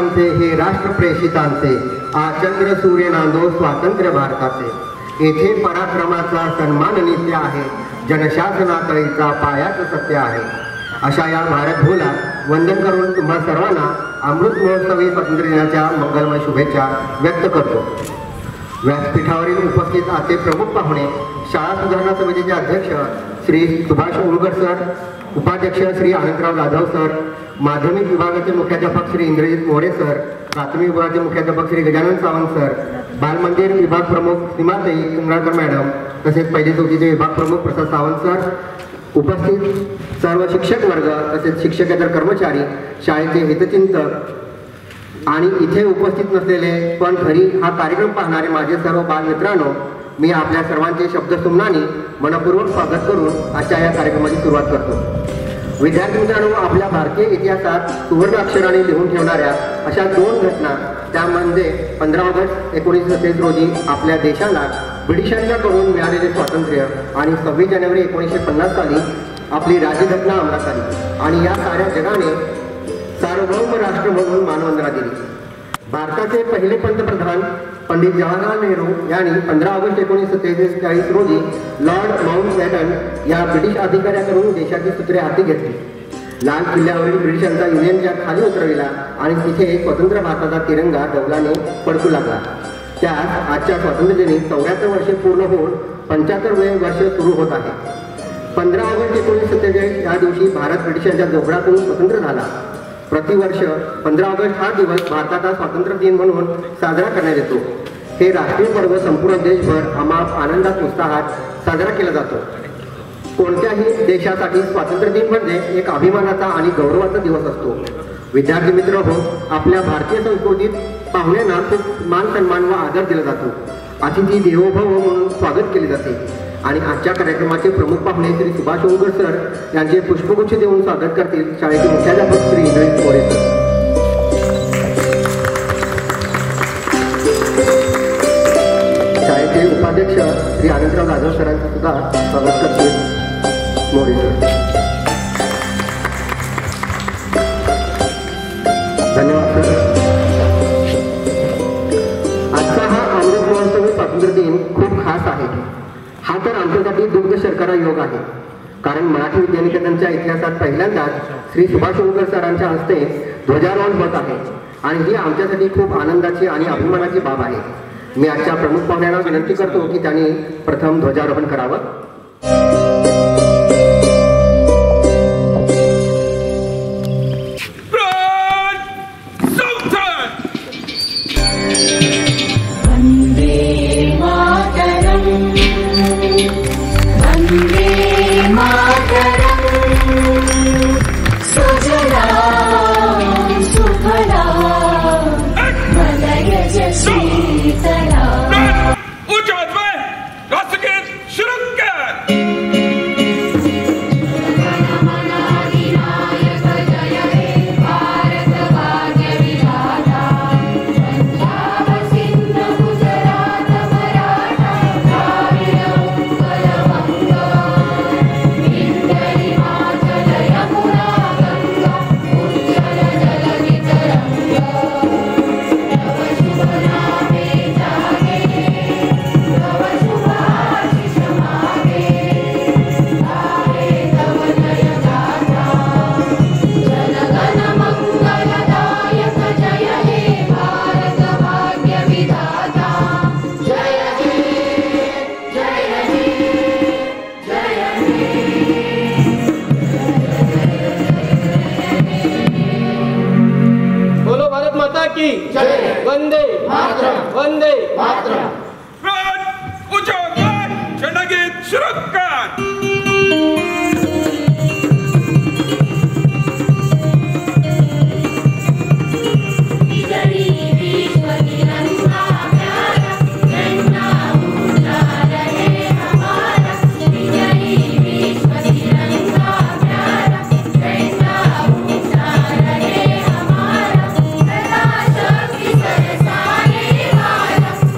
वीरांचे हे राष्ट्र प्रेषितांचे आचंद्र सूर्य नांदो स्वातंत्र्य भारताचे येथे पराक्रमाचा सन्मान नित्य आहे जनशासनातळीचा पायाच सत्य आहे अशा या भारत भूला वंदन करून तुम्हा सर्वांना अमृत महोत्सवी स्वातंत्र्य दिनाच्या मंगलमय शुभेच्छा व्यक्त करतो। व्यासपीठावरील उपस्थित आजचे प्रमुख पाहुणे शाळा सुधारणा समितीचे अध्यक्ष श्री सुभाष उलगर सर, उपाध्यक्ष श्री आनंदराव जाधव सर, माध्यमिक विभागाचे मुख्याध्यापक श्री इंद्रजित मोरे सर, प्राथमिक विभागाचे मुख्याध्यापक श्री गजानन सावंत सर, बालमंदिर विभाग प्रमुख सीमाताई कुंडाळकर मॅडम, तसेच पहिली चौथीचे विभाग प्रमुख प्रसाद सावंत सर, उपस्थित सर्व शिक्षक वर्ग तसेच शिक्षकेतर कर्मचारी, शाळेचे हितचिंतक आणि इथे उपस्थित नसलेले पण घरी हा कार्यक्रम पाहणारे माझे सर्व बालमित्रांनो, मी आपल्या सर्वांचे शब्दसुमनाने मनपूर्वक स्वागत करून आजच्या या कार्यक्रमाची सुरुवात करतो। विद्यार्थी मित्रांनो, आपल्या भारतीय इतिहासात सुवर्ण अक्षराने लिहून ठेवणाऱ्या अशा दोन घटना, त्यामध्ये 15 ऑगस्ट 1937 रोजी आपल्या देशाला ब्रिटिशांच्याकडून मिळालेले स्वातंत्र्य आणि 26 जानेवारी 1950 साली आपली राज्यघटना अंमलात आली आणि या साऱ्या जगाने सार्वभौम राष्ट्र म्हणून मानवंदना दिली। भारताचे पहिले पंतप्रधान पंडित जवाहरलाल नेहरू यांनी 15 ऑगस्ट 1947 रोजी लॉर्ड माउंटबॅटन या ब्रिटिश अधिकाऱ्याकडून देशाची सूत्रे हाती घेतली। लाल किल्ल्यावरील ब्रिटिशांचा युनियन जॅक खाली उतरविला आणि तिथे स्वतंत्र भारताचा तिरंगा डौलाने फडकू लागला। त्यात आजच्या स्वातंत्र्यदिनी 74 वर्षे पूर्ण होऊन 75वे वर्ष सुरू होत आहे। 15 ऑगस्ट 1947 या दिवशी भारत ब्रिटिशांच्या जोगडातून स्वतंत्र झाला। प्रतिवर्ष 15 ऑगस्ट हा दिवस भारताचा स्वातंत्र्य दिन म्हणून साजरा करण्यात येतो। हे राष्ट्रीय पर्व संपूर्ण देशभर अमाप आनंदात उत्साहात साजरा केला जातो। कोणत्याही देशासाठी स्वातंत्र्य दिन म्हणजे एक अभिमानाचा आणि गौरवाचा दिवस असतो। विद्यार्थी मित्र हो, आपल्या भारतीय संस्कृतीत पाहुण्यांना खूप मान सन्मान व आदर दिला जातो। अतिथी देवो भव म्हणून स्वागत केले जाते आणि आजच्या कार्यक्रमाचे प्रमुख पाहुणे श्री सुभाष उलगर सर यांचे पुष्पगुच्छ देऊन स्वागत करतील शाळेचे मुख्याध्यापक श्री इंद्रजित मोरे सर। शाळेचे उपाध्यक्ष श्री आनंदराव जाधव सरांचे सुद्धा स्वागत करतील मोरे सर। धन्यवाद सर। आजचा हा अमृत महोत्सवी स्वातंत्र्य दिन खूप खास आहे। हा तर आमच्यासाठी दुग्ध शर्करा योग आहे, कारण मराठी विद्यानिकेतनच्या इतिहासात पहिल्यांदाच श्री सुभाष उलगर सरांच्या हस्ते ध्वजारोहण होत आहे आणि ही आमच्यासाठी खूप आनंदाची आणि अभिमानाची बाब आहे। मी आजच्या प्रमुख पाहुण्यांना विनंती करतो की त्यांनी प्रथम ध्वजारोहण करावं। वंदे मातरम, वंदे मातरम। जनगीत शुरू कर।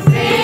Hey!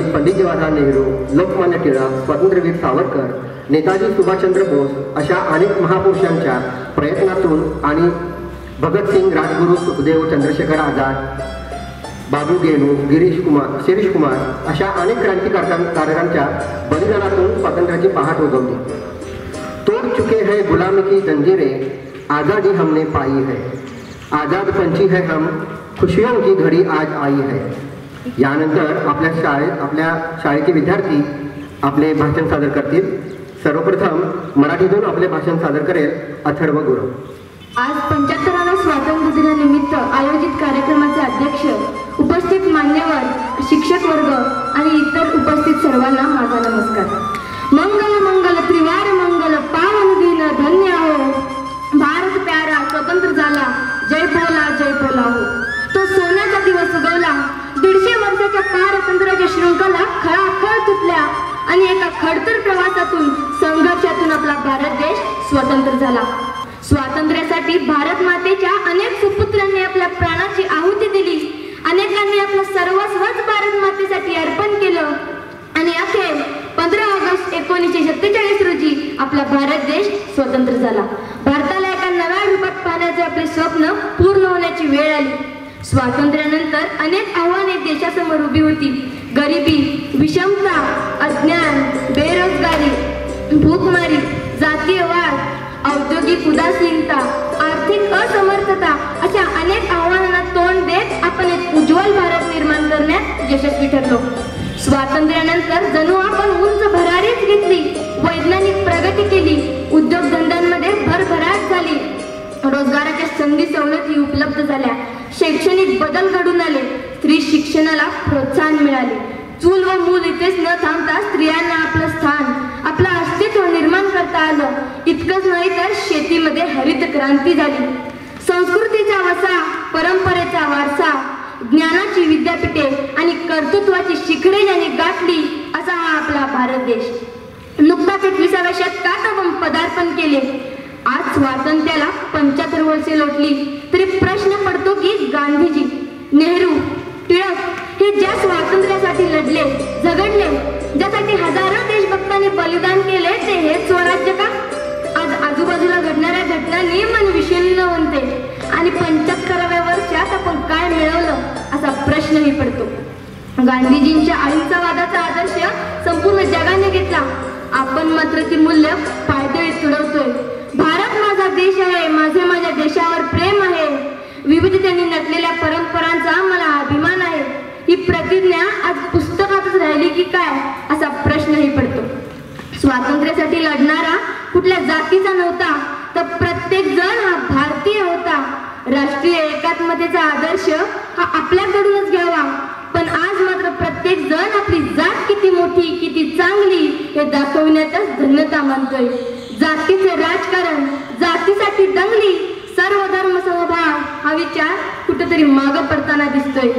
पंडित जवाहरलाल नेहरू, लोकमान्य टिळक, स्वातंत्र्यवीर सावरकर, नेताजी सुभाषचंद्र बोस अशा अनेक महापुरुषांच्या प्रयत्नातून आणि भगतसिंग, राजगुरू, सुखदेव, चंद्रशेखर आझाद, बाबू गेनू, शिरीष कुमार अशा अनेक क्रांतिकारकांच्या बलिदानातून स्वातंत्र्याची पहाट उगवली. तोड़ चुके हैं गुलामी की जंजीरें, आज़ादी हमने पाई है, आज़ाद पंछी है हम, खुशियों की घड़ी आज आई है. यानंतर आपल्या शाळेचे विद्यार्थी आपले भाषण सादर करतील. सर्वप्रथम मराठीतून आपले भाषण सादर करेल अथर्व गुरु. आज 75व्या स्वातंत्र्य दिनानिमित्त आयोजित कार्यक्रमाचे अध्यक्ष, उपस्थित मान्यवर, शिक्षक वर्ग आणि इतर उपस्थित सर्वांना माझा नमस्कार. मंगल मंगल त्रिवार मंगल, पावन दिन धन्य हो, भारत प्यारा स्वतंत्र झाला, जय बोला हो. तो सोन्याचा दिवस उगवला, 150 वर्षाच्या पारतंत्र्याच्या शृंखला खळाखळ तुटल्या आणि एका खडतर प्रवासातून, संघर्षातून आपला भारत देश स्वतंत्र झाला. स्वातंत्र्यासाठी भारत मातेच्या अनेक सुपुत्रांनी आपल्या प्राणाची आहुती दिली. अनेकांनी आपलं सर्वस्वच भारत मातेसाठी अर्पण केलं आणि अखेर 15 ऑगस्ट 1947 रोजी आपला भारत देश स्वतंत्र झाला. भारताला एका नव्या रूपात पाहण्याचे आपले स्वप्न पूर्ण होण्याची वेळ आली. स्वातंत्र्यानंतर अनेक आव्हाने देशासमोर उभी होती. गरिबी, विषमता, अज्ञान, बेरोजगारी, भूकमारी, जातीय वाद, औद्योगिक उदासीनता, आर्थिक असमर्थता अशा अनेक आव्हानांना तोंड देत आपण एक उज्ज्वल भारत निर्माण करण्यात यशस्वी ठरलो. स्वातंत्र्यानंतर जणू आपण उंच भरारीच घेतली, वैज्ञानिक प्रगती केली, उद्योगधंद्यांमध्ये भरभराट झाली, रोजगाराच्या संधी सवलती उपलब्ध झाल्या, शैक्षणिक बदल घडून आले, स्त्री शिक्षणाला प्रोत्साहन मिळाले. चूल व मूल इथेच न थांबता स्त्रियांना आपलं स्थान, आपलं अस्तित्व निर्माण करता आलं. इतकंच नाही तर शेतीमध्ये हरित क्रांती झाली. संस्कृतीचा वसा, परंपरेचा वारसा, ज्ञानाची विद्यापीठे आणि कर्तृत्वाची शिखरे ज्यांनी गाठली असा हा आपला भारत देश. नुकताच 21व्या शतकात आपण पदार्पण केले. आज स्वातंत्र्याला 75 वर्षे लोटली तरी प्रश्न पडतो की गांधीजी, नेहरू, टिळक हे ज्या स्वातंत्र्यासाठी लढले, झगडले, ज्यासाठी हजारो देशभक्तांनी बलिदान केले, ते हेच स्वराज्य का? आज आजूबाजूला घडणाऱ्या घटनांनी मन विषण्ण होते आणि 75व्या वर्षात आपण काय मिळवलं असा प्रश्नही पडतो. गांधीजींच्या अहिंसावादाचा आदर्श संपूर्ण जगाने घेतला. आपण मात्र ती मूल्य पायदळी तुडवतोय. भारत माझा देश आहे, माझे माझ्या देशावर प्रेम आहे, विविधतेने नटलेल्या परंपरांचा मला अभिमान आहे. ही प्रतिज्ञा आज पुस्तकातच राहिली की काय असा प्रश्नही पडतो. स्वातंत्र्यासाठी लढणारा कुठल्या जातीचा नव्हता, तर प्रत्येक जण हा भारतीय होता. राष्ट्रीय एकात्मतेचा आदर्श हा आपल्याकडूनच घ्यावा. पण आज मात्र प्रत्येक जण आपली जात किती मोठी, किती चांगली हे दाखवण्यातच धन्यता मानतोय. जातीचे राजकारण, जातीसाठी दंगली, सर्व धर्म समभाव हा विचार कुठेतरी मागं पडताना दिसतोय.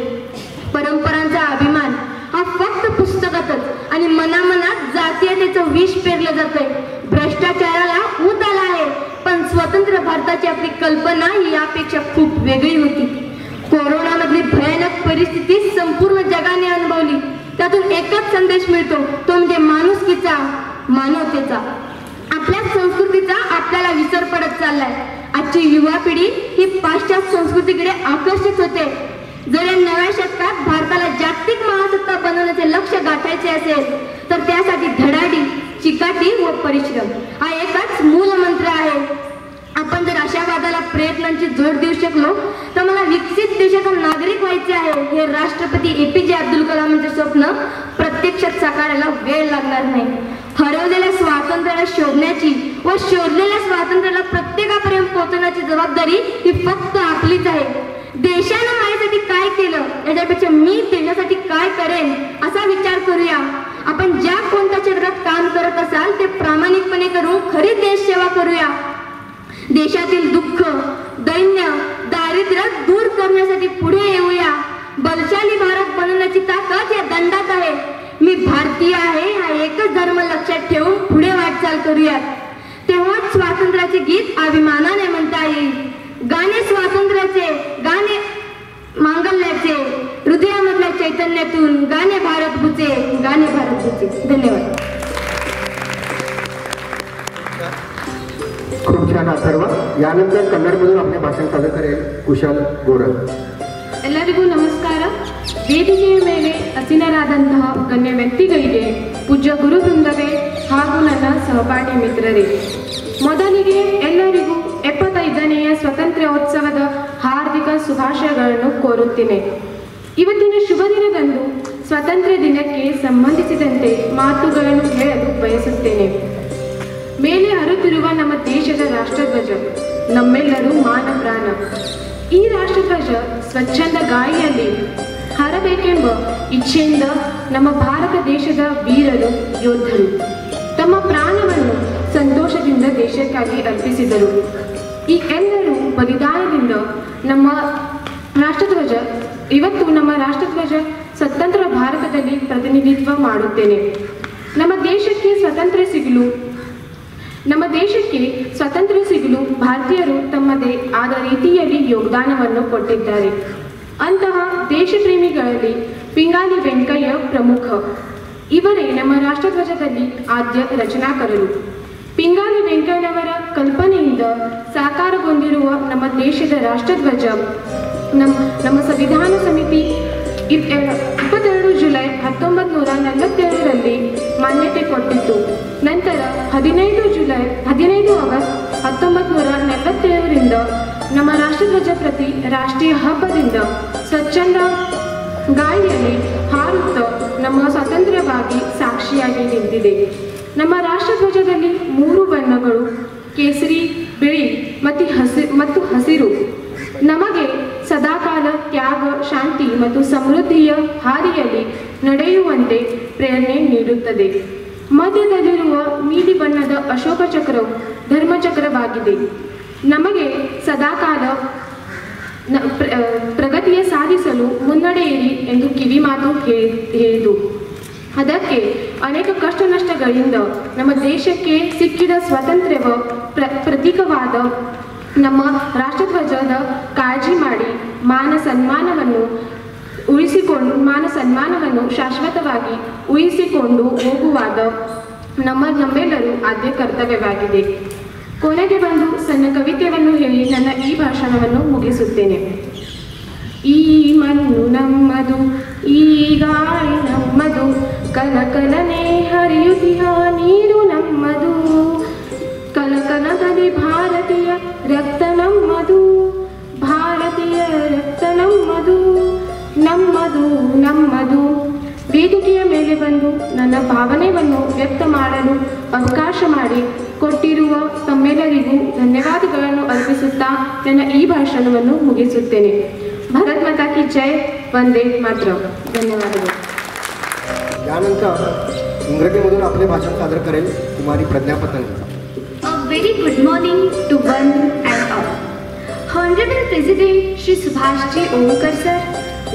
परंपरांचा अभिमान हा फक्त पुस्तकातच आणि मनामनात जातीयतेचं विष पेरलं जातंय. भ्रष्टाचाराला ऊत आला आहे, पण स्वतंत्र भारताची आपली कल्पना ही यापेक्षा खूप वेगळी होती. कोरोनामधली भयानक परिस्थिती संपूर्ण जगाने अनुभवली. त्यातून एकच संदेश मिळतो, तो म्हणजे माणुसकीचा, मानवतेचा. आपल्या संस्कृतीचा आपल्याला विसर पडत चाललाय. आजची युवा पिढी ही पाश्चात्य संस्कृतीकडे आकर्षित होते. जर या नव्या शतकात भारताला जागतिक महासत्ता बनवण्याचे लक्ष्य गाठायचे असेल तर त्यासाठी धडाडी, चिकाटी व परिश्रम हा एकच मूल मंत्र आहे. आपण जर आशावादाला प्रयत्नांची जोड देऊ शकलो तर मला विकसित देशाचा नागरिक व्हायचे आहे हे राष्ट्रपती APJ अब्दुल कलामांचे स्वप्न प्रत्यक्षात साकारायला वेळ लागणार नाही. हरवलेल्या स्वातंत्र्याला शोधण्याची व शोधलेल्या स्वातंत्र्याला प्रत्येकापर्यंत पोहोचण्याची जबाबदारी ही फक्त आपलीच आहे. देशानं माझ्यासाठी काय केलं याच्यापेक्षा मी देशासाठी काय करेन असा विचार करूया. आपण ज्या कोणत्या क्षेत्रात काम करत असाल ते प्रामाणिकपणे करून खरी देश सेवा करूया. देशातील दुःख, दैन्य, दारिद्र्य दूर करण्यासाठी पुढे येऊया. बलशाली भारत बनवण्याची ताकद या दंडात आहे. मी भारतीय आहे हा एकच धर्म लक्षात ठेवून पुढे वाटचाल करूयात. तेव्हाच स्वातंत्र्याचे गीत अभिमानाने म्हणता येईल. गाणे स्वातंत्र्याचे, गाणे मांगल्याचे, हृदयामधल्या चैतन्यातून गाणे भारत बुचे, धन्यवाद. खूप छान अथर्व. यानंतर कन्नडमधून आपले भाषण सादर करेल कुशल गोरख. ಎಲ್ಲರಿಗೂ ನಮಸ್ಕಾರ. ವೇದಿಕೆಯ ಮೇಲೆ ಅಸೀನರಾದಂತಹ ಗಣ್ಯ ವ್ಯಕ್ತಿಗಳಿಗೆ, ಪೂಜ್ಯ ಗುರುವೃಂದವೇ ಹಾಗೂ ನನ್ನ ಸಹಪಾಠಿ ಮಿತ್ರರೇ, ಮೊದಲಿಗೆ ಎಲ್ಲರಿಗೂ 75ನೇಯ ಸ್ವಾತಂತ್ರ್ಯೋತ್ಸವದ ಹಾರ್ದಿಕ ಶುಭಾಶಯಗಳನ್ನು ಕೋರುತ್ತೇನೆ. ಇವತ್ತಿನ ಶುಭ ದಿನದಂದು ಸ್ವಾತಂತ್ರ್ಯ ದಿನಕ್ಕೆ ಸಂಬಂಧಿಸಿದಂತೆ ಮಾತುಗಳನ್ನು ಹೇಳಲು ಬಯಸುತ್ತೇನೆ. ಮೇಲೆ ಹರಿಯುತ್ತಿರುವ ನಮ್ಮ ದೇಶದ ರಾಷ್ಟ್ರಧ್ವಜ ನಮ್ಮೆಲ್ಲರೂ ಮಾನ ಪ್ರಾಣ. ಈ ರಾಷ್ಟ್ರಧ್ವಜ ಸ್ವಚ್ಛಂದ ಗಾಳಿಯಲ್ಲಿ ಹಾರಬೇಕೆಂಬ ಇಚ್ಛೆಯಿಂದ ನಮ್ಮ ಭಾರತ ದೇಶದ ವೀರರು, ಯೋಧರು ತಮ್ಮ ಪ್ರಾಣವನ್ನು ಸಂತೋಷದಿಂದ ದೇಶಕ್ಕಾಗಿ ಅರ್ಪಿಸಿದರು. ಈ ಎಲ್ಲರೂ ಬಲಿದಾನದಿಂದ ನಮ್ಮ ರಾಷ್ಟ್ರಧ್ವಜ ಇವತ್ತು ನಮ್ಮ ರಾಷ್ಟ್ರಧ್ವಜ ಸ್ವತಂತ್ರ ಭಾರತದಲ್ಲಿ ಪ್ರತಿನಿಧಿತ್ವ ಮಾಡುತ್ತೇನೆ. ನಮ್ಮ ದೇಶಕ್ಕೆ ಸ್ವಾತಂತ್ರ್ಯ ಸಿಗಲು ಭಾರತೀಯರು ತಮ್ಮದೇ ಆದ ರೀತಿಯಲ್ಲಿ ಯೋಗದಾನವನ್ನು ಕೊಟ್ಟಿದ್ದಾರೆ. ಅಂತಹ ದೇಶಪ್ರೇಮಿಗಳಲ್ಲಿ ಪಿಂಗಾಲಿ ವೆಂಕಯ್ಯ ಪ್ರಮುಖ. ಇವರೇ ನಮ್ಮ ರಾಷ್ಟ್ರಧ್ವಜದಲ್ಲಿ ಆದ್ಯ ರಚನಾಕಾರರು. ಪಿಂಗಾಲಿ ವೆಂಕಯ್ಯನವರ ಕಲ್ಪನೆಯಿಂದ ಸಾಕಾರಗೊಂಡಿರುವ ನಮ್ಮ ದೇಶದ ರಾಷ್ಟ್ರಧ್ವಜ ನಮ್ಮ ಸಂವಿಧಾನ ಸಮಿತಿ 22 ಜುಲೈ 1942ರಲ್ಲಿ ಮಾನ್ಯತೆ ಕೊಟ್ಟಿತ್ತು. ನಂತರ 15 ಆಗಸ್ಟ್ 1947ರಿಂದ ನಮ್ಮ ರಾಷ್ಟ್ರಧ್ವಜ ಪ್ರತಿ ರಾಷ್ಟ್ರೀಯ ಹಬ್ಬದಿಂದ ಸ್ವಚ್ಛಂದ ಗಾಳಿಯಲ್ಲಿ ಹಾರುತ್ತಾ ನಮ್ಮ ಸ್ವಾತಂತ್ರ್ಯವಾಗಿ ಸಾಕ್ಷಿಯಾಗಿ ನಿಂತಿದೆ. ನಮ್ಮ ರಾಷ್ಟ್ರಧ್ವಜದಲ್ಲಿ 3 ಬಣ್ಣಗಳು ಕೇಸರಿ, ಬಿಳಿ ಮತ್ತು ಹಸಿರು ನಮಗೆ ಸದಾಕಾಲ ತ್ಯಾಗ, ಶಾಂತಿ ಮತ್ತು ಸಮೃದ್ಧಿಯ ಹಾದಿಯಲ್ಲಿ ನಡೆಯುವಂತೆ ಪ್ರೇರಣೆ ನೀಡುತ್ತದೆ. ಮಧ್ಯದಲ್ಲಿರುವ ನೀಲಿ ಬಣ್ಣದ ಅಶೋಕ ಚಕ್ರವು ಧರ್ಮಚಕ್ರವಾಗಿದೆ. ನಮಗೆ ಸದಾಕಾಲ ಪ್ರಗತಿಯ ಸಾಧಿಸಲು ಮುನ್ನಡೆಯಿರಿ ಎಂದು ಕಿವಿಮಾತು ಹೇಳಿತು. ಅದಕ್ಕೆ ಅನೇಕ ಕಷ್ಟ ನಷ್ಟಗಳಿಂದ ನಮ್ಮ ದೇಶಕ್ಕೆ ಸಿಕ್ಕಿದ ಸ್ವಾತಂತ್ರ್ಯವ ಪ್ರತೀಕವಾದ ನಮ್ಮ ರಾಷ್ಟ್ರಧ್ವಜದ ಕಾಳಜಿ ಮಾಡಿ ಮಾನ ಸನ್ಮಾನವನ್ನು ಶಾಶ್ವತವಾಗಿ ಉಳಿಸಿಕೊಂಡು ಹೋಗುವಾಗ ನಮ್ಮೆಲ್ಲರೂ ಆದ್ಯ ಕರ್ತವ್ಯವಾಗಿದೆ. ಕೊನೆಗೆ ಬಂದು ಸಣ್ಣ ಕವಿತೆಯನ್ನು ಹೇಳಿ ನನ್ನ ಈ ಭಾಷಣವನ್ನು ಮುಗಿಸುತ್ತೇನೆ. ಈ ಮಣ್ಣು ನಮ್ಮದು, ಈ ಗಾಳಿ ನಮ್ಮದು, ಕಲಕಲನೆ ಹರಿಯುತ್ತಿಹ ನೀರು ನಮ್ಮದು, ಕಲಕಲದಲ್ಲಿ ಭಾರತೀಯ ರಕ್ತ ನಮ್ಮದು, ಭಾರತೀಯ ರಕ್ತ ನಮ್ಮದು, ನಮ್ಮದು ನಮ್ಮದು. ವೇದಿಕೆಯ ಮೇಲೆ ಬಂದು ನನ್ನ ಭಾವನೆಯನ್ನು ವ್ಯಕ್ತ ಮಾಡಲು ಅವಕಾಶ ಮಾಡಿ ಕೊಟ್ಟಿರುವ ತಮ್ಮೆಲ್ಲರಿಗೂ ಧನ್ಯವಾದಗಳನ್ನು ಅರ್ಪಿಸುತ್ತಾ ನನ್ನ ಈ ಭಾಷಣವನ್ನು ಮುಗಿಸುತ್ತೇನೆ. ಭಾರತ್ ಮಾತಾ ಕಿ ಜೈ, ವಂದೇ ಮಾತರಂ. धन्यवाद. यानंतर इंग्रजीमधून आपले भाषण सादर करेल कुमारी प्रज्ञा पतंग. A very good morning to one and all. Honorable President Shri Subhash Ji Omkar sir,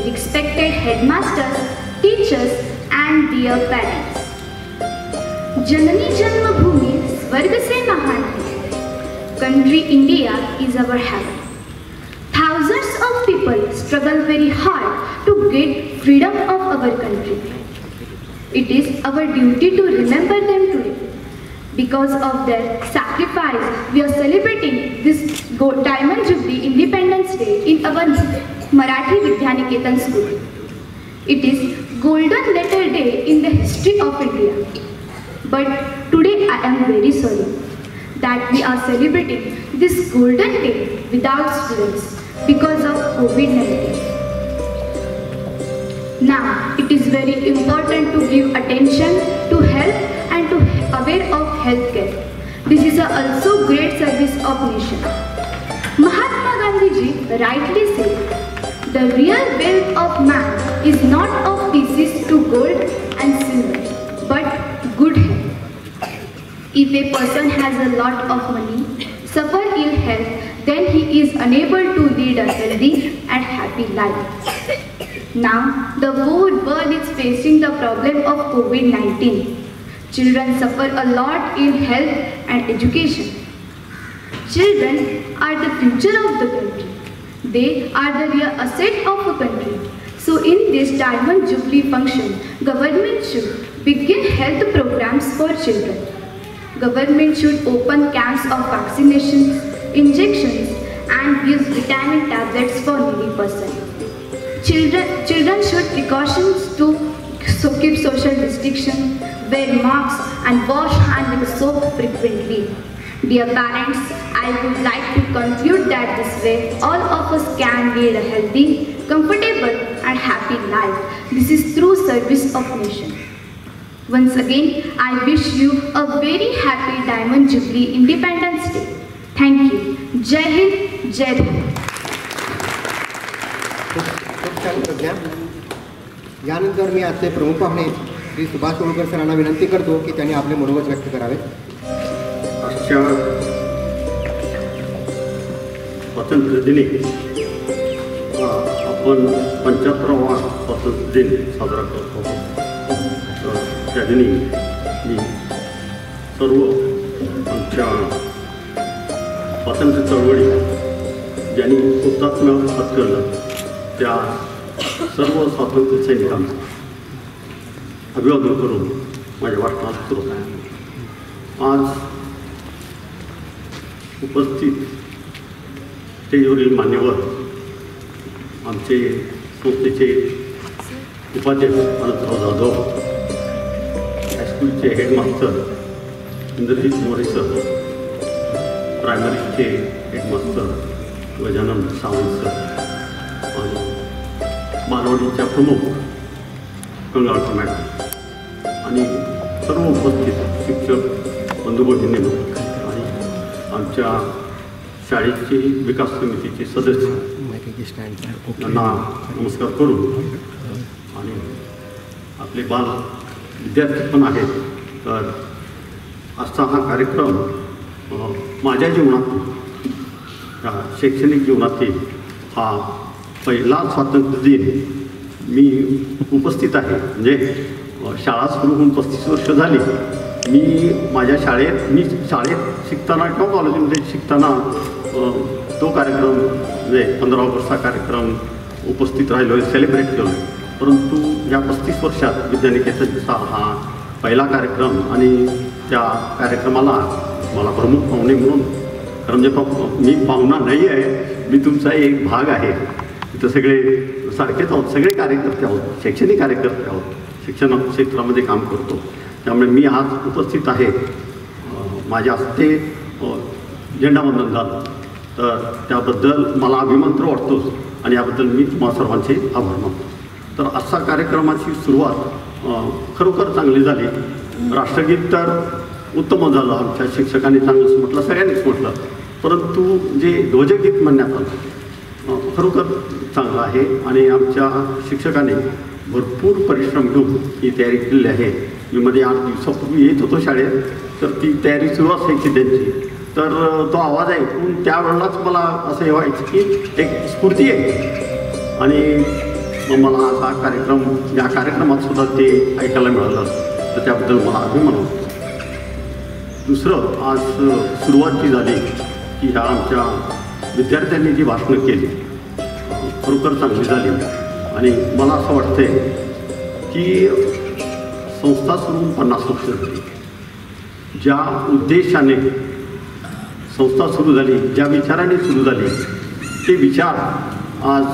respected headmasters, teachers and dear parents. Janani Janmabhoomi Swarg se Mahan hai. Country India is our heaven. Thousands of people struggle very hard to get freedom of our country. It is our duty to remember them today. Because of their sacrifice, we are celebrating this Diamond Jubilee Independence Day in our Marathi Vidyaniketan school. It is Golden Letter Day in the history of India. But today I am very sorry that we are celebrating this Golden Day without students because of COVID-19. Now, it is very important to give attention to health and to aware of healthcare. This is also great service of nation. Mahatma Gandhi ji rightly said, the real wealth of man is not of pieces to gold and silver, but good health. If a person has a lot of money, suffer ill health, then he is unable to lead a healthy and happy life. Now, the whole world is facing the problem of COVID-19. Children suffer a lot in health and education. Children are the future of the country. They are the real asset of a country. So in this Diamond Jubilee function, government should begin health for children. Government should open camps of vaccinations, injections, and use vitamin tablets for needy persons. Children should precautions to keep social distinction, wear masks, and wash hands with soap frequently. Dear parents, I would like to conclude that this way all of us can lead a healthy, comfortable, and happy life. This is through service of nation. Once again, I wish you a very happy Diamond Jubilee Independence Day. Thank you. Jai Hind, Jai Bharat. खूप छान प्रज्ञा. यानंतर मी आजचे प्रमुख पाहुणे श्री सुभाष ओळकर सरांना विनंती करतो की त्यांनी आपले मनोगत व्यक्त करावे. आजच्या स्वातंत्र्य दिनी आपण 75वा स्वातंत्र्य दिन साजरा करतो. तर त्या दिनी मी सर्व आमच्या स्वातंत्र्य चळवळी ज्यांनी हुतात्म्य पत्करलं त्या सर्व स्वातंत्र्य सैनिकांना अभिवादन करून माझ्या वाटण्यास सुरू आहे. आज उपस्थित स्टेजवरील मान्यवर आमचे संस्थेचे उपाध्यक्ष अनंतराव जाधव, हायस्कूलचे हेडमास्टर इंद्रजित मोरे सर, प्रायमरीचे हेडमास्टर गजानन सावंत सर आणि मालवणीच्या प्रमुख कंगाळकर मॅडम आणि सर्व उपस्थित शिक्षक बंधू भगिनींनो आणि आमच्या शाळेची विकास समितीचे सदस्य यांना नमस्कार करून आणि आपले बाल विद्यार्थी पण आहेत. तर आजचा हा कार्यक्रम माझ्या जीवनातील शैक्षणिक जीवनातील हा पहिला स्वातंत्र्य दिन मी उपस्थित आहे. म्हणजे शाळा सुरू होऊन 35 वर्ष झाली. मी माझ्या शाळेत शिकताना किंवा कॉलेजमध्ये शिकताना तो कार्यक्रम म्हणजे 15 ऑगस्टचा कार्यक्रम उपस्थित राहिलो आहे, सेलिब्रेट केलो. परंतु या 35 वर्षात विद्यानिकेतनचा हा पहिला कार्यक्रम आणि त्या कार्यक्रमाला मला प्रमुख पाहुणे म्हणून, कारण म्हणजे मी पाहुणा नाही आहे, मी तुमचा एक भाग आहे. इथं सगळे सारखेच आहोत, सगळे कार्यकर्ते आहोत, शैक्षणिक कार्यकर्ते आहोत, शिक्षण क्षेत्रामध्ये काम करतो. त्यामुळे मी आज उपस्थित आहे. माझ्या हस्ते झेंडावंदन झालं तर त्याबद्दल मला अभिमान तर वाटतोच आणि याबद्दल मी तुम्हा सर्वांचे आभार मानतो. तर अशा कार्यक्रमाची सुरुवात खरोखर चांगली झाली. राष्ट्रगीत तर उत्तम झालं, आमच्या शिक्षकांनी चांगलंच म्हटलं, सगळ्यांनीच म्हटलं. परंतु जे ध्वजगीत म्हणण्यात आलं खरोखर चांगलं आहे आणि आमच्या शिक्षकांनी भरपूर परिश्रम घेऊन ही तयारी केलेली आहे. मी मध्ये 8 दिवसापूर्वी येत होतो शाळेत, तर ती तयारी सुरू असायची त्यांची. तर तो आवाज ऐकून त्यावेळेलाच मला असं हे व्हायचं की एक स्फूर्ती आहे आणि मग मला आज हा कार्यक्रम, या कार्यक्रमात सुद्धा ते ऐकायला मिळालं, तर त्याबद्दल मला अभिमान होतो. दुसरं, आज सुरुवात जी झाली की ह्या आमच्या विद्यार्थ्यांनी जी भाषणं केली खरोखर चांगली झाली आणि मला असं वाटतंय की संस्था सुरू 50 वर्ष झाली. ज्या उद्देशाने संस्था सुरू झाली, ज्या विचाराने सुरू झाली, ते विचार आज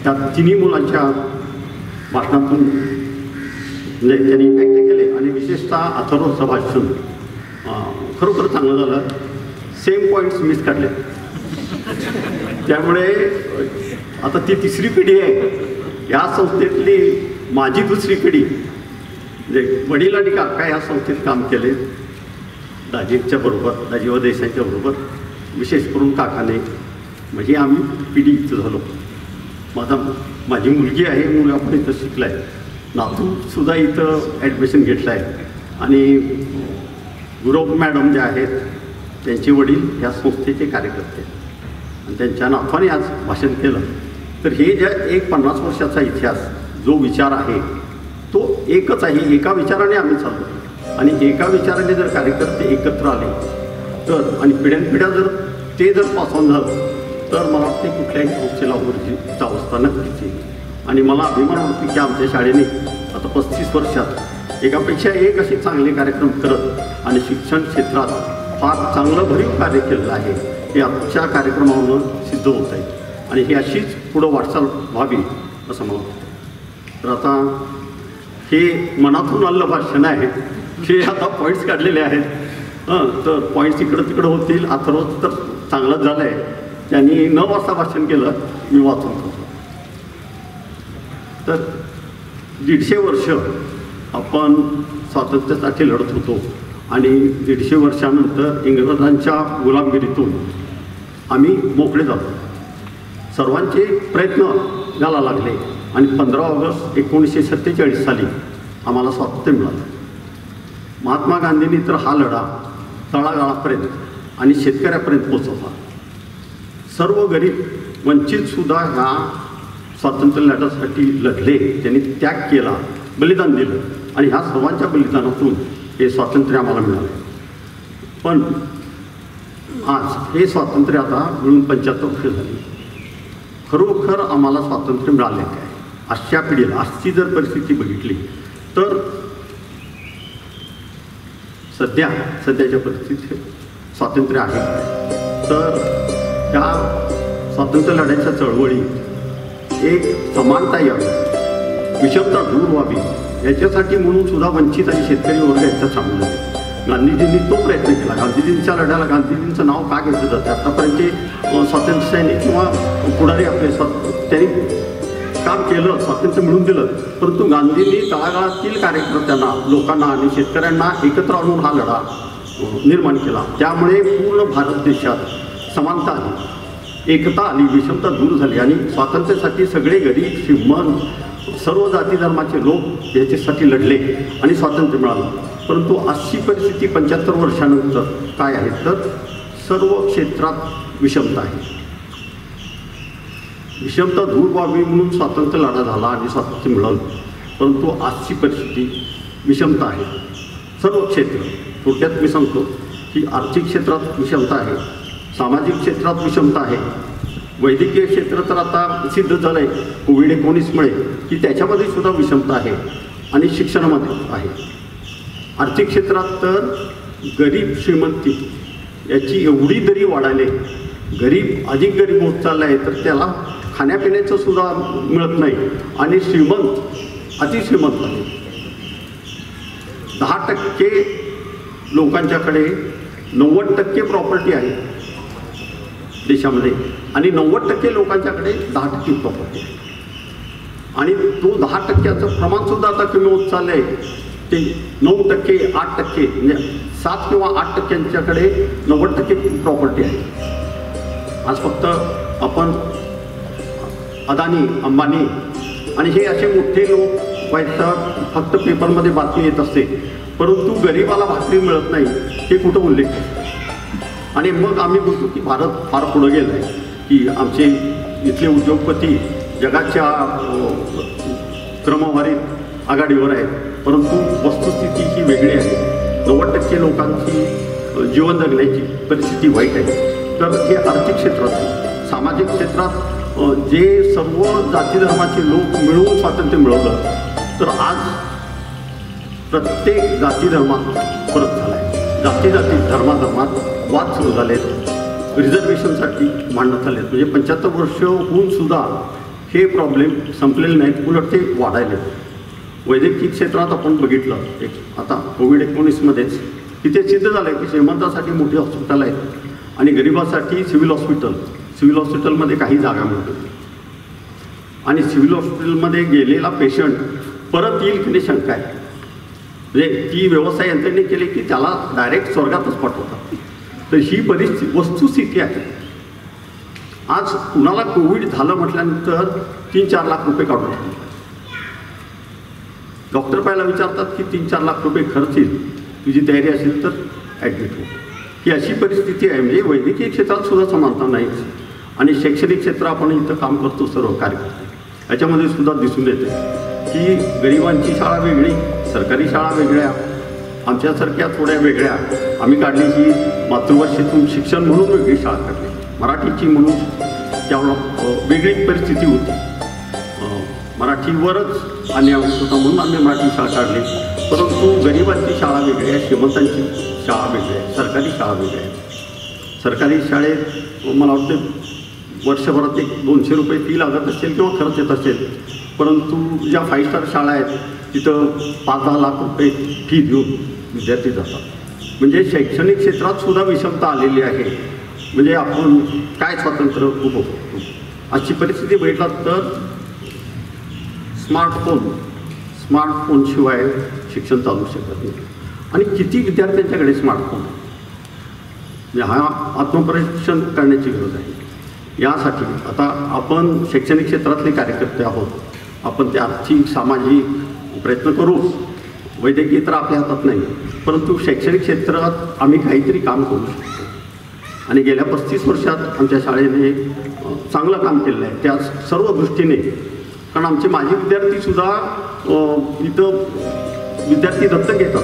त्या तिन्ही मुलांच्या भाषणातून म्हणजे त्यांनी व्यक्त केले आणि विशेषतः अथर्वचं भाषण खरोखर चांगलं झालं. सेम पॉईंट्स मिस काढले. त्यामुळे आता ती 3री पिढी आहे या संस्थेतली. माझी 2री पिढी म्हणजे वडील आणि काका या संस्थेत काम केले, दाजींच्या बरोबर, दाजी व देसाईंच्या बरोबर, विशेष करून काकाने. म्हणजे आम्ही पिढी इथं झालो. माझी मुलगी आहे, मुलगा पण इथं शिकला आहे, नातूसुद्धा इथं ॲडमिशन घेतलं आहे आणि गुरव मॅडम ज्या आहेत त्यांचे वडील या संस्थेचे कार्यकर्ते आहेत आणि त्यांच्या नातवाने आज भाषण केलं. तर हे ज्या एक 50 वर्षाचा इतिहास जो विचार आहे तो एकच आहे. एका विचाराने आम्ही चाललो आणि एका विचाराने जर कार्यकर्ते एकत्र आले तर आणि पिढ्यानपिढ्या जर ते जर पास ऑन झालं तर मला वाटते कुठल्याही संस्थेला उर्जित अवस्था नक्कीच. आणि मला अभिमान वाटतो की आमच्या शाळेने आता 35 वर्षात एकापेक्षा एक असे चांगले कार्यक्रम करत आणि शिक्षण क्षेत्रात फार चांगलं भरीव कार्य केलेलं आहे हे आजच्या कार्यक्रमावरून सिद्ध होत आहे आणि ही अशीच पुढं वाटचाल व्हावी असं मला वाटतं. तर आता हे मनातून आलेलं भाषण आहे, हे आता पॉईंट्स काढलेले आहेत. तर पॉईंट्स इकडं तिकडं होतील. आता रोज तर चांगलंच झालं आहे, त्यांनी 9 वाजता भाषण केलं, मी वाचून करतो. तर 150 वर्ष आपण स्वातंत्र्यासाठी लढत होतो आणि 150 वर्षानंतर इंग्रजांच्या गुलामगिरीतून आम्ही मोकळे झालो. सर्वांचे प्रयत्न घ्यायला लागले आणि 15 ऑगस्ट 1947 साली आम्हाला स्वातंत्र्य मिळालं. महात्मा गांधींनी तर हा लढा तळागाळापर्यंत आणि शेतकऱ्यापर्यंत पोचवला. सर्व गरीब वंचितसुद्धा ह्या स्वातंत्र्य लढ्यासाठी लढले, त्यांनी त्याग केला, बलिदान दिलं आणि ह्या सर्वांच्या बलिदानातून हे स्वातंत्र्य आम्हाला मिळाले. पण आज हे स्वातंत्र्य आता मिळून 75 वर्ष झाली. खरोखर आम्हाला स्वातंत्र्य मिळाले काय? आजच्या पिढीला आजची जर परिस्थिती बघितली तर सध्याच्या परिस्थितीत स्वातंत्र्य आहे तर त्या स्वातंत्र्य लढ्याच्या चळवळीत एक समानता यावी, विषमता दूर व्हावी याच्यासाठी म्हणून सुद्धा वंचित आणि शेतकरी वर्ग याच्यात सामील आहे. गांधीजींनी तो प्रयत्न केला. गांधीजींच्या लढ्याला गांधीजींचं नाव का घेतलं जातं? आतापर्यंत स्वातंत्र्य सैनिक किंवा पुढारी आपले त्यांनी काम केलं, स्वातंत्र्य मिळवून दिलं, परंतु गांधींनी तळागाळातील कार्यकर्त्यांना, लोकांना आणि शेतकऱ्यांना एकत्र आणून हा लढा निर्माण केला. त्यामुळे पूर्ण भारत देशात समानता आली, एकता आली, विषमता दूर झाली आणि स्वातंत्र्यासाठी सगळे गरीब श्रीमंत सर्व जाती धर्माचे लोक याच्यासाठी लढले आणि स्वातंत्र्य मिळालं. परंतु अशी परिस्थिती 75 वर्षानंतर काय आहे तर सर्व क्षेत्रात विषमता आहे. विषमता दूर व्हावी म्हणून स्वातंत्र्य लढा झाला आणि स्वातंत्र्य मिळालं, परंतु आजची परिस्थिती विषमता आहे सर्व क्षेत्र. थोडक्यात मी सांगतो की आर्थिक क्षेत्रात विषमता आहे, सामाजिक क्षेत्रात विषमता आहे, वैद्यकीय क्षेत्र तर आता सिद्ध झालं आहे कोविड-19मुळे की त्याच्यामध्ये सुद्धा विषमता आहे आणि शिक्षणामध्ये आहे. आर्थिक क्षेत्रात तर गरीब श्रीमंती याची एवढी दरी वाढायला, गरीब अधिक गरीब होत चालला आहे तर त्याला खाण्यापिण्याचं सुद्धा मिळत नाही आणि श्रीमंत अतिश्रीमंत आहे. 10% लोकांच्याकडे 90% प्रॉपर्टी आहे देशामध्ये आणि 90% लोकांच्याकडे 10% प्रॉपर्टी आहे आणि तो 10%चं प्रमाणसुद्धा आता कमी होत चाललं आहे. ते 9%, 8% म्हणजे 7 किंवा 8%च्याकडे 90% प्रॉपर्टी आहे. आज फक्त आपण अदानी, अंबानी आणि हे असे मोठे लोक व्हायचं फक्त पेपरमध्ये बातमी येत असते, परंतु गरिबाला भाकरी मिळत नाही हे कुठं उल्लेख आहे. आणि मग आम्ही बोलतो की भारत फार पुढं गेलं आहे की आमचे इथले उद्योगपती जगाच्या क्रमवारीत आघाडीवर आहेत, परंतु वस्तुस्थिती ही वेगळी आहे. 90% लोकांची जीवन जगण्याची परिस्थिती वाईट आहे. तर हे आर्थिक क्षेत्रात, सामाजिक क्षेत्रात जे सर्व जाती धर्माचे लोक मिळून स्वातंत्र्य मिळवलं तर आज प्रत्येक जाती धर्मात फरक झाला आहे. जाती धर्मात वाद सुरू झाले आहेत, रिझर्वेशनसाठी भांडणं झाले आहेत. म्हणजे 75 वर्ष होऊन सुद्धा हे प्रॉब्लेम संपलेले नाहीत, उलट ते वाढायले. वैद्यकीय क्षेत्रात आपण बघितलं एक आता कोविड-19मध्येच तिथे सिद्ध झालं आहे की श्रीमंतासाठी मोठी हॉस्पिटल आहेत आणि गरिबासाठी सिव्हिल हॉस्पिटलमध्ये काही जागा मिळत नाही आणि सिव्हिल हॉस्पिटलमध्ये गेलेला पेशंट परत येईल की शंका आहे. म्हणजे ती व्यवस्था यंत्रणेने केली की त्याला डायरेक्ट स्वर्गातच पाठवतात. तर ही वस्तुस्थिती आहे. आज कुणाला कोविड झालं म्हटल्यानंतर 3-4 लाख रुपये काढून टाकले. डॉक्टर पहिला विचारतात की 3-4 लाख रुपये खर्च येईल, तुझी तयारी असेल तर ॲडमिट हो. ही अशी परिस्थिती आहे. म्हणजे वैद्यकीय क्षेत्रात सुद्धा समानता नाही आणि शैक्षणिक क्षेत्र आपण इथं काम करतो सर्व कार्यकर्ते, याच्यामध्ये सुद्धा दिसून येते की गरिबांची शाळा वेगळी, सरकारी शाळा वेगळ्या, आमच्यासारख्या थोड्या वेगळ्या. आम्ही काढली ही मातृभाषेतून शिक्षण म्हणून वेगळी शाळा काढली, मराठीची म्हणून त्यावेळेला वेगळी परिस्थिती होती. मराठीवरच अन्याय होत होता म्हणून आम्ही मराठी शाळा काढली. परंतु गरिबांची शाळा वेगळी आहे, श्रीमंतांची शाळा वेगळी आहे, सरकारी शाळा वेगळी आहे. सरकारी शाळेत मला वाटतं वर्षभरात एक 200 रुपये फी लागत असेल किंवा खर्च येत असेल, परंतु ज्या 5 स्टार शाळा आहेत तिथं 5-10 लाख रुपये फी देऊन विद्यार्थी जातात. म्हणजे शैक्षणिक क्षेत्रात सुद्धा विषमता आलेली आहे. म्हणजे आपण काय स्वातंत्र्य उभं करतो अशी परिस्थिती बघितला तर स्मार्टफोनशिवाय शिक्षण चालू शकत नाही. आणि किती विद्यार्थ्यांच्याकडे स्मार्टफोन म्हणजे हा आत्मपरीक्षण करण्याची गरज आहे. यासाठी आता आपण शैक्षणिक क्षेत्रातले कार्यकर्ते आहोत. आपण ते आर्थिक सामाजिक प्रयत्न करू. वैद्यकीय तर आपल्या हातात नाही, परंतु शैक्षणिक क्षेत्रात आम्ही काहीतरी काम करू शकतो. आणि गेल्या 35 वर्षात आमच्या शाळेने चांगलं काम केलेलं आहे त्या सर्व दृष्टीने. कारण आमचे माजी विद्यार्थीसुद्धा इथं विद्यार्थी दत्तक घेतात.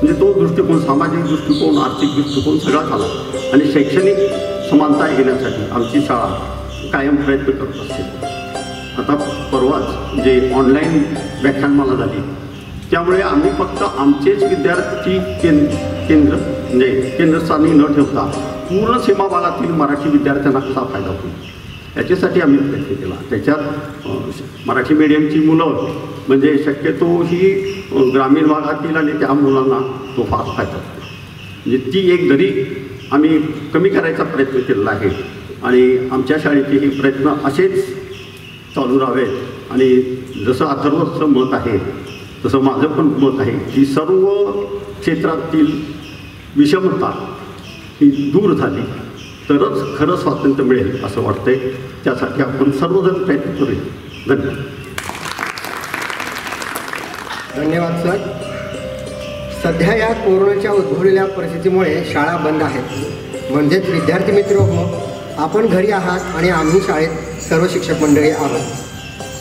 म्हणजे तो दृष्टिकोन, सामाजिक दृष्टिकोन, आर्थिक दृष्टिकोन सगळाच आला. आणि शैक्षणिक समानता येण्यासाठी आमची शाळा कायम प्रयत्न करत असते. आता परवाच जे ऑनलाईन व्याख्यानमाला झाली त्यामुळे आम्ही फक्त आमचेच विद्यार्थी केंद्र म्हणजे केंद्रस्थानी न ठेवता पूर्ण सीमाभागातील मराठी विद्यार्थ्यांना कसा फायदा होईल याच्यासाठी आम्ही प्रयत्न केला. त्याच्यात मराठी मीडियमची मुलं म्हणजे शक्यतो ही ग्रामीण भागातील आणि त्या मुलांना तो फार फायदा होतो. म्हणजे ती एक दरी आम्ही कमी करायचा प्रयत्न केलेला आहे. आणि आमच्या शाळेचे हे प्रयत्न असेच चालू राहावेत. आणि जसं अथर्वचं मत आहे तसं माझं पण मत आहे की सर्व क्षेत्रातील विषमता ही दूर झाली तरच खरं स्वातंत्र्य मिळेल असं वाटतंय. त्यासाठी आपण सर्वजण प्रयत्न करूया. धन्यवाद. धन्यवाद सर. सध्या या कोरोनाच्या उद्भवलेल्या परिस्थितीमुळे शाळा बंद आहेत. म्हणजेच विद्यार्थी मित्र हो, आपण घरी आहात आणि आम्ही शाळेत सर्व शिक्षक मंडळी आहोत.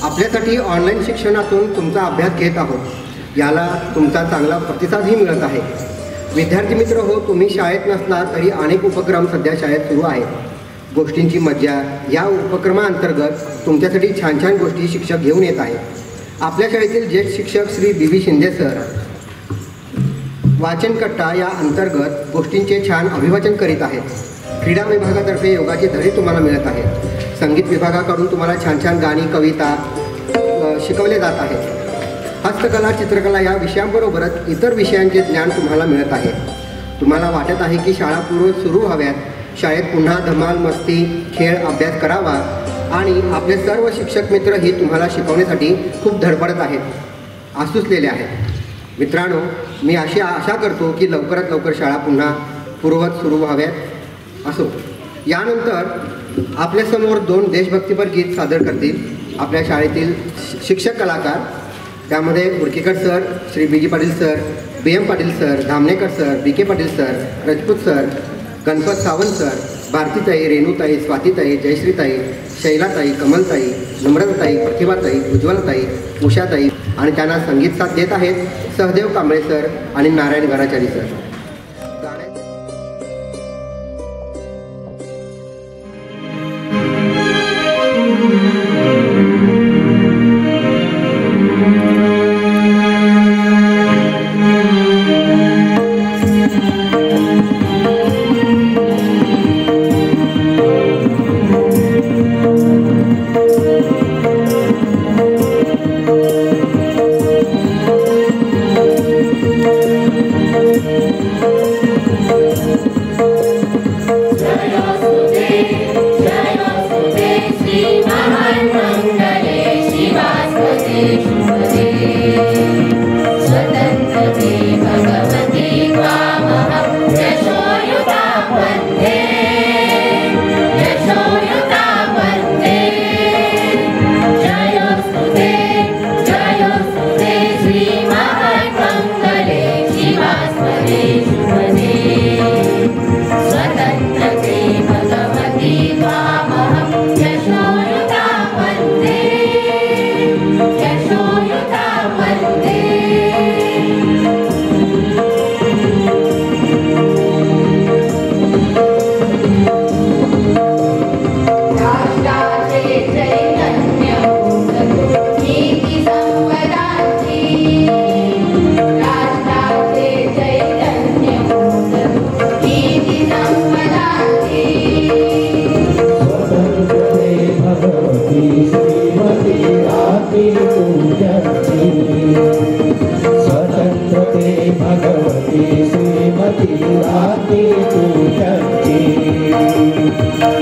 आपल्यासाठी ऑनलाईन शिक्षणातून तुमचा अभ्यास घेत आहोत. याला तुमचा चांगला प्रतिसादही मिळत आहे. विद्यार्थी मित्र हो, तुम्ही शाळेत नसला तरी अनेक उपक्रम सध्या शाळेत सुरू आहेत. गोष्टींची मज्जा या उपक्रमाअंतर्गत तुमच्यासाठी छान छान गोष्टी शिक्षक घेऊन येत आहेत. आपल्या शाळेतील ज्येष्ठ शिक्षक श्री बी शिंदे सर वाचन कट्टा या अंतर्गत गोष्टींचे छान अभिवाचन करीत आहेत. क्रीडा विभागातर्फे योगाचे धडे तुम्हाला मिळत आहेत. संगीत विभागाकडून तुम्हाला छान छान गाणी कविता शिकवले जात आहेत. हस्तकला चित्रकला या विषयांबरोबरच इतर विषयांचे ज्ञान तुम्हाला मिळत आहे. तुम्हाला वाटत आहे की शाळा पूर्व सुरू व्हाव्यात, शाळेत पुन्हा धमाल मस्ती खेळ अभ्यास करावा आणि आपले सर्व शिक्षक मित्रही तुम्हाला शिकवण्यासाठी खूप धडपडत आहेत, आसुसलेले आहेत. मित्रांनो, मी अशी आशा करतो की लवकरात लवकर शाळा पुन्हा पूर्ववत सुरू व्हाव्यात. असो, यानंतर आपल्यासमोर 2 देशभक्तीपर गीत सादर करतील आपल्या शाळेतील शिक्षक कलाकार. त्यामध्ये Urkikar sir, Shri B Patil sir, BM Patil sir, Dhamnekar sir, BK Patil sir, Rajput sir, Ganpat Sawant sir, भारतीताई, रेणुताई, स्वातीताई, जयश्रीताई, शैलाताई, कमलताई, नम्रताताई, प्रतिभाताई, उज्ज्वलताई, उषाताई आणि त्यांना संगीत साथ देत आहेत सहदेव कांबळे सर आणि नारायण गराचारी सर. भगवती श्रीमती राती तुझी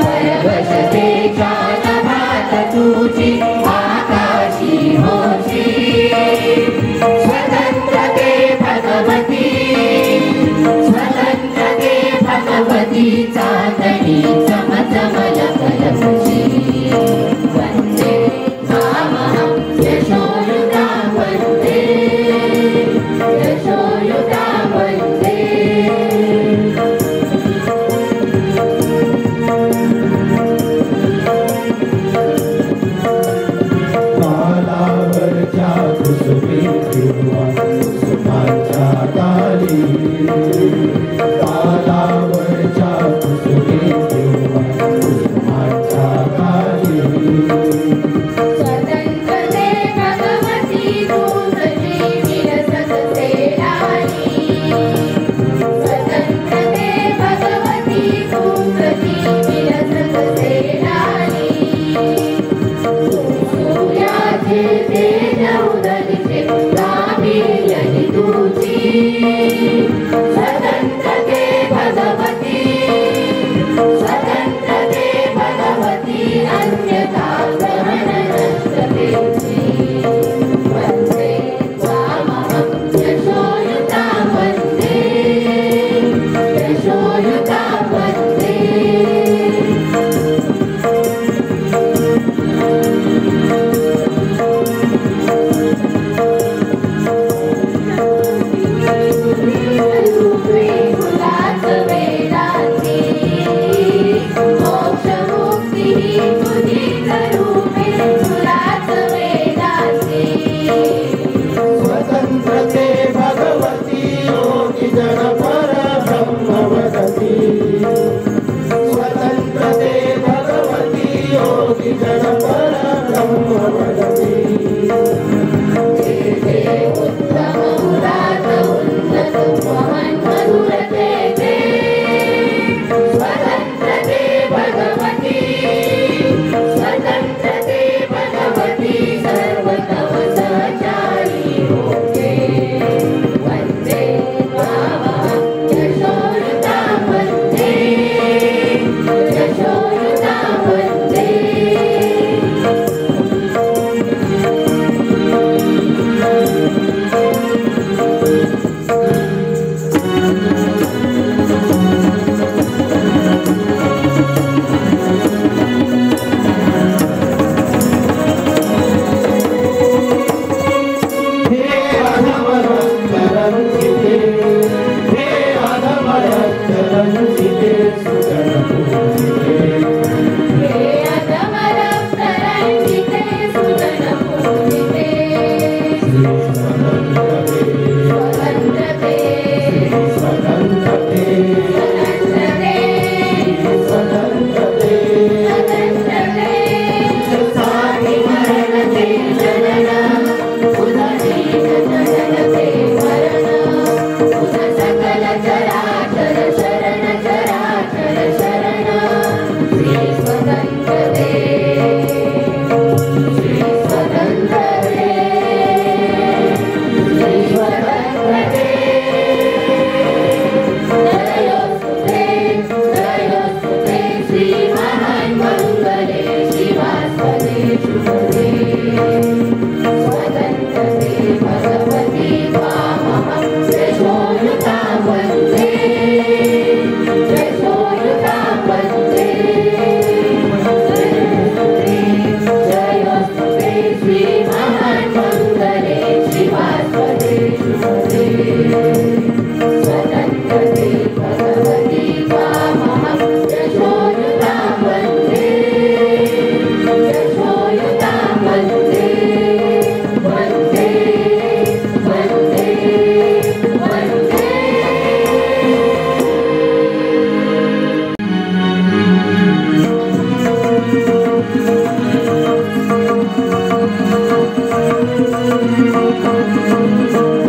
परवशतेच्या नभात तुझी आकाशी होशी स्वतंत्रते भगवती चांदणी चमचमलकलकुशी वंदे मामहं यशोयुता वंदे यशोयुता वंदे कालावरच्या कुसुमी किंवा कुसुमाच्या ताली कालावरच्या कुसुमी किंवा कुसुमाच्या ताली स्वतंत्रते भगवती तुझी विरसत सेनानी स्वतंत्रते भगवती तुझी विरसत सेनानी सूर्याचे तेज उदयचे गांभीर्यही तुझी स्वतंत्रते भगवती अन्यथा ग्रहण नष्टतेची वंदे त्वामहं यशोयुता वंदे यशोयुता वंदे रूपे फुलाच वेदांती मोक्षमुक्ती तुझी रूपे फुलाच वेदांती स्वतंत्रते भगवती योगी जन परब्रह्म वदती स्वतंत्रते भगवती योगी जन परब्रह्म वदती उत्तम उदात उन्नत मोहन मधुरते स्वतंत्रते भगवती सर्व तव सहचारी होते वंदे त्वामहं यशोयुता वंदे यशोयुता वंदे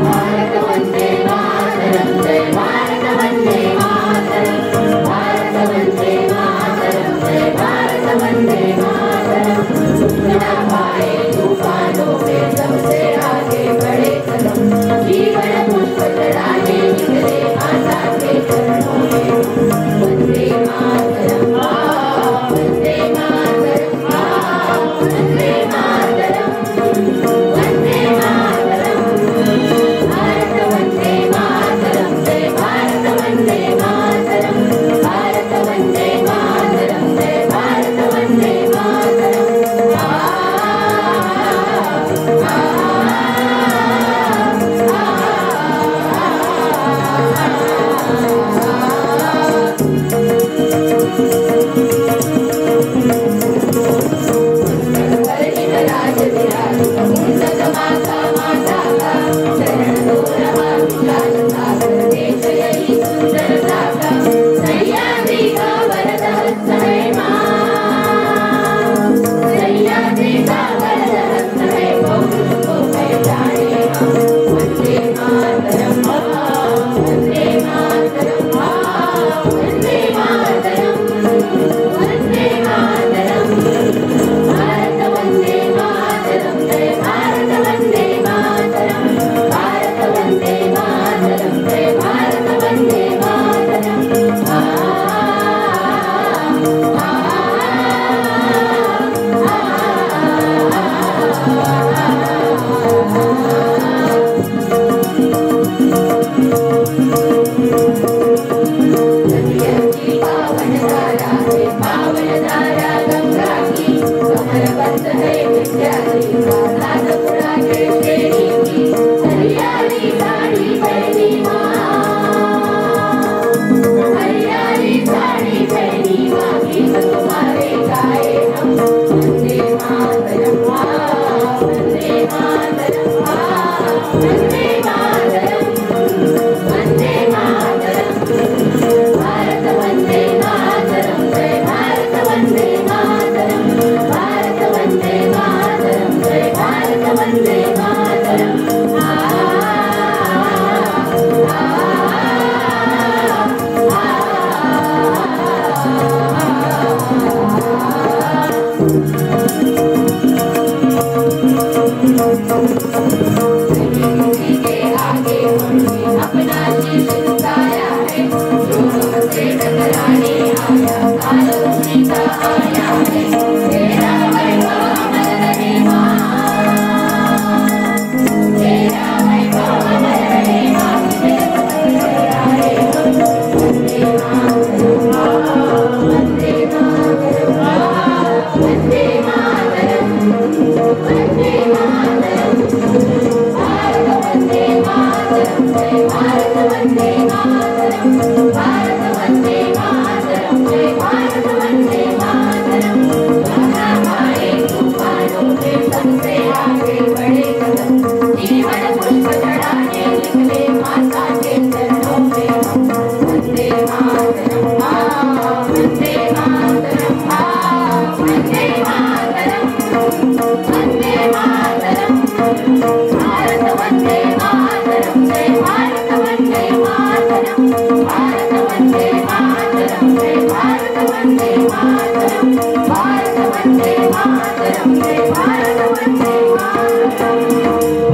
भारत वंदे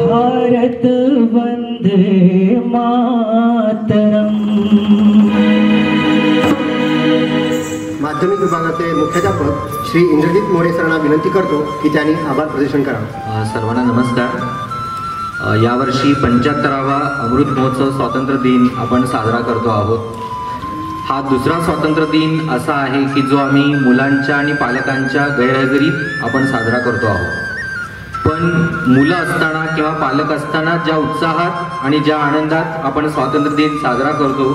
भारत वंदे मातरम. माध्यमिक विभागाचे मुख्याध्यापक श्री इंद्रजित मोरे सरांना विनंती करतो की त्यांनी आभार प्रदर्शन करावं. सर्वांना नमस्कार. यावर्षी 75वा अमृत महोत्सव स्वातंत्र्य दिन आपण साजरा करतो आहोत. हा दुसरा स्वातंत्र्य दिन असा आहे की जो आम्ही मुलांच्या आणि पालकांच्या गैरहजेरीत आपण साजरा करतो आहोत. पण मुलं असताना किंवा पालक असताना ज्या उत्साहात आणि ज्या आनंदात आपण स्वातंत्र्य दिन साजरा करतो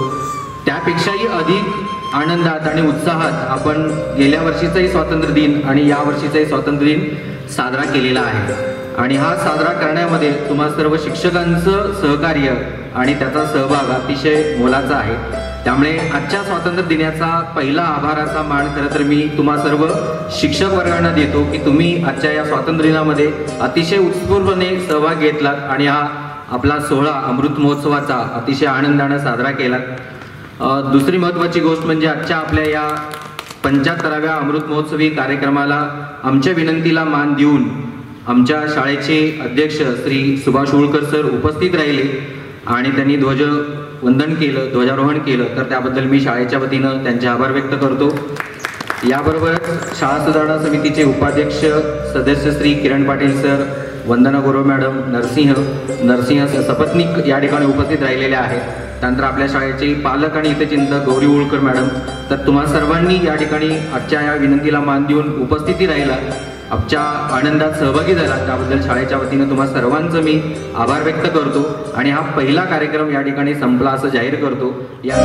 त्यापेक्षाही अधिक आनंदात आणि उत्साहात आपण गेल्या वर्षीचाही स्वातंत्र्य दिन आणि या वर्षीचाही स्वातंत्र्य दिन साजरा केलेला आहे. आणि हा साजरा करण्यामध्ये तुम्हा सर्व शिक्षकांचं सहकार्य आणि त्याचा सहभाग अतिशय मोलाचा आहे. त्यामुळे आजच्या स्वातंत्र्य दिनाचा पहिला आभाराचा मान खरं तर मी तुम्हा सर्व शिक्षक वर्गांना देतो की तुम्ही आजच्या या स्वातंत्र्य दिनामध्ये अतिशय उत्स्फूर्तपणे सहभाग घेतलात आणि हा आपला सोहळा अमृत महोत्सवाचा अतिशय आनंदाने साजरा केलात. दुसरी महत्त्वाची गोष्ट म्हणजे आजच्या आपल्या या 75व्या अमृत महोत्सवी कार्यक्रमाला आमच्या विनंतीला मान देऊन आमच्या शाळेचे अध्यक्ष श्री सुभाष उळकर सर उपस्थित राहिले आणि त्यांनी ध्वजवंदन केलं, ध्वजारोहण केलं. तर त्याबद्दल मी शाळेच्या वतीनं त्यांचे आभार व्यक्त करतो. याबरोबरच शाळा सुधारणा समितीचे उपाध्यक्ष सदस्य श्री किरण पाटील सर, वंदना गोरव मॅडम, नरसिंह सपत्नीक या ठिकाणी उपस्थित राहिलेले आहेत. त्यानंतर आपल्या शाळेचे पालक आणि हितचिंतक गौरी उळकर मॅडम. तर तुम्हा सर्वांनी या ठिकाणी आजच्या या विनंतीला मान देऊन उपस्थिती राहिला, आमच्या आनंदात सहभागी झाला त्याबद्दल शाळेच्या वतीनं तुम्हा सर्वांचं मी आभार व्यक्त करतो. आणि हा पहिला कार्यक्रम या ठिकाणी संपला असं जाहीर करतो. या